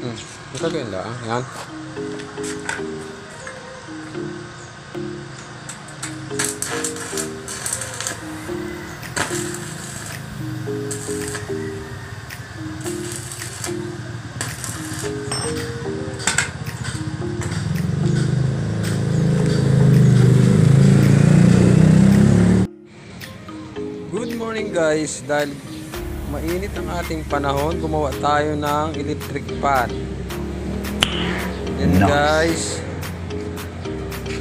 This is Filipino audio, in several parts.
Ito ganda. Yan. Good morning guys, dahil mainit ang ating panahon, gumawa tayo ng electric pan. Yan guys,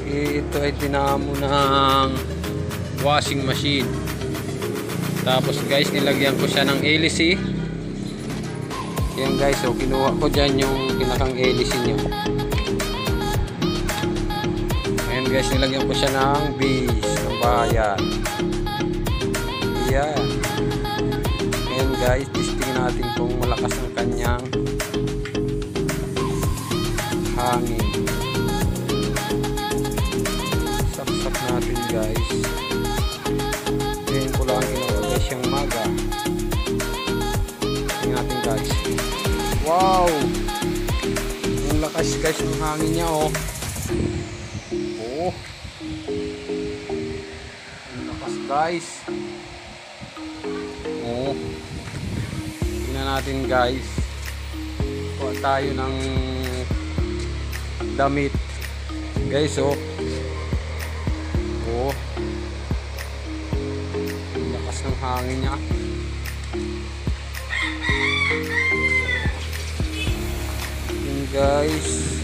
ito ay dinamo ng washing machine. Tapos guys, nilagyan ko siya ng hélice. Yan guys, so kinuha ko dyan yung pinakang hélice nyo. Ayan guys, nilagyan ko siya ng base ng bayan. Yan. Ayan guys, testing natin kung malakas ang kanyang hangin. Saksak natin guys. Ayan ko lang ginawa guys yung maga. Tingnan natin guys. Wow! Ang lakas guys ng hangin niya oh. Oh. Ang lakas guys. Oh. Tingnan natin guys. Kuha tayo ng damit. Guys oh. Oh. Ang lakas ng hangin niya. Yun guys.